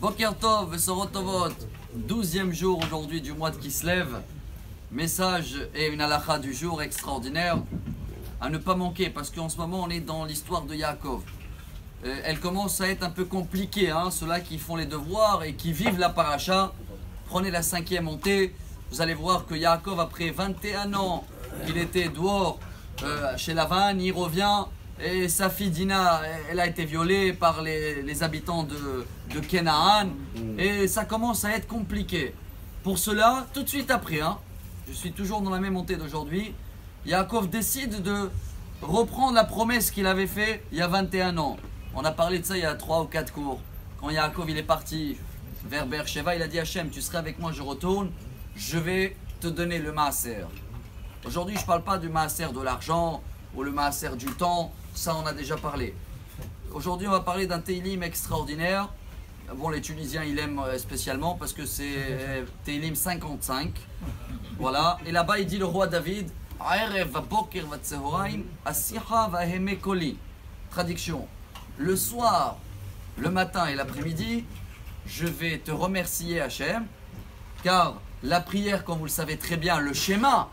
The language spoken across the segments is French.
Boker Tov, Vesorot Tovot, 12e jour aujourd'hui du mois de Kislev. Message et une halakha du jour extraordinaire à ne pas manquer parce qu'en ce moment on est dans l'histoire de Yaakov. Elle commence à être un peu compliquée, ceux-là qui font les devoirs et qui vivent la paracha. Prenez la 5e montée, vous allez voir que Yaakov, après 21 ans qu'il était dehors chez Lavan, il revient et sa fille Dina, elle a été violée par les habitants de Canaan et ça commence à être compliqué. Pour cela, tout de suite après, je suis toujours dans la même montée d'aujourd'hui, Yaakov décide de reprendre la promesse qu'il avait faite il y a 21 ans. On a parlé de ça il y a 3 ou 4 cours. Quand Yaakov il est parti vers Beersheva, il a dit Hachem, tu serais avec moi, je retourne, je vais te donner le maaser. Aujourd'hui, je ne parle pas du maaser de l'argent ou le maaser du temps, ça on a déjà parlé. Aujourd'hui, on va parler d'un Teilim extraordinaire. Bon, les Tunisiens, ils l'aiment spécialement parce que c'est Teilim 55. Voilà, et là-bas, il dit le roi David traduction, le soir, le matin et l'après-midi, je vais te remercier Hachem, car la prière, comme vous le savez très bien, le schéma,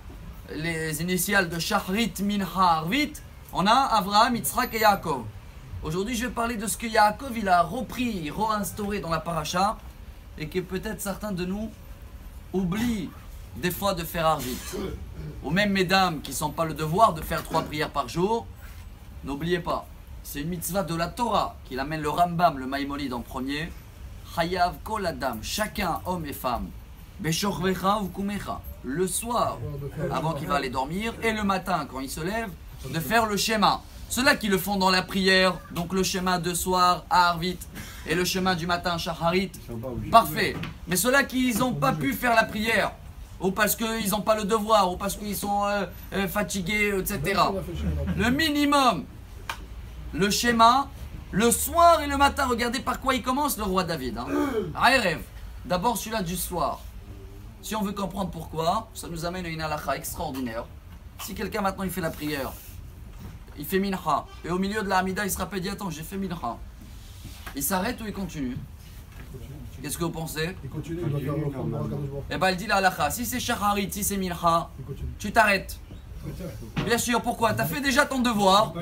les initiales de Shachrit, Mincha, Arvit, on a Abraham, Yitzhak et Yaakov. Aujourd'hui, je vais parler de ce que Yaakov il a repris, réinstauré dans la paracha, et que peut-être certains de nous oublient des fois de faire Arvit. Ou même mesdames qui ne sont pas le devoir de faire 3 prières par jour, n'oubliez pas, c'est une mitzvah de la Torah qui amène le Rambam, le Maïmonide en premier. Chayav kol adam, chacun, homme et femme, beshorvecha ou kumecha, le soir avant qu'il va aller dormir et le matin quand il se lève, de faire le schéma. Ceux-là qui le font dans la prière, donc le schéma de soir à Arvit et le schéma du matin Shacharit, parfait. Mais ceux-là qui n'ont pas pu faire la prière, ou parce qu'ils n'ont pas le devoir, ou parce qu'ils sont fatigués, etc. Le minimum, le schéma, le soir et le matin, regardez par quoi il commence le roi David. Rêve. D'abord celui-là du soir. Si on veut comprendre pourquoi, ça nous amène à une halakha extraordinaire. Si quelqu'un maintenant il fait la prière, il fait mincha, et au milieu de la Hamida il se rappelle, dit attends j'ai fait mincha. Il s'arrête ou il continue? Qu'est-ce que vous pensez? Il continue. Eh bien, il dit la halakha. Si c'est shacharit, si c'est mincha, tu t'arrêtes. Bien sûr, pourquoi? Tu as fait déjà ton devoir.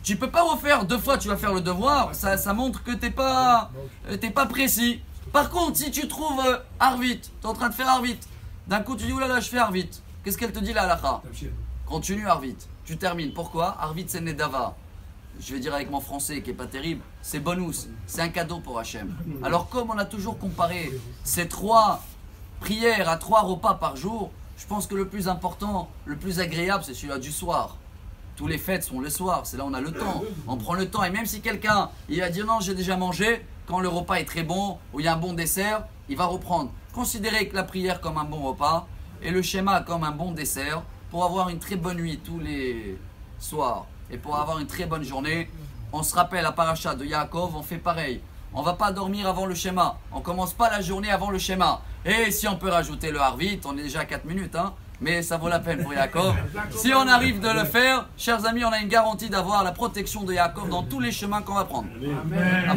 Tu ne peux pas refaire 2 fois, tu vas faire le devoir. Ça montre que tu n'es pas précis. Par contre, si tu trouves Arvit, tu es en train de faire Arvit, d'un coup tu dis oulala, je fais Arvit. Qu'est-ce qu'elle te dit la halakha? Continue Arvit. Tu termines. Pourquoi? Arvit c'est Nedava. Je vais dire avec mon français qui n'est pas terrible, c'est bonus, c'est un cadeau pour Hachem. Alors comme on a toujours comparé ces 3 prières à 3 repas par jour, je pense que le plus important, le plus agréable, c'est celui-là du soir. Tous les fêtes sont le soir, c'est là où on a le temps. On prend le temps et même si quelqu'un il va dire non j'ai déjà mangé, quand le repas est très bon ou il y a un bon dessert, il va reprendre. Considérez que la prière comme un bon repas et le schéma comme un bon dessert pour avoir une très bonne nuit tous les soirs. Et pour avoir une très bonne journée, on se rappelle la paracha de Yaakov, on fait pareil. On ne va pas dormir avant le schéma. On ne commence pas la journée avant le schéma. Et si on peut rajouter le Harvit, on est déjà à 4 minutes, mais ça vaut la peine pour Yaakov. Si on arrive de le faire, chers amis, on a une garantie d'avoir la protection de Yaakov dans tous les chemins qu'on va prendre. Amen.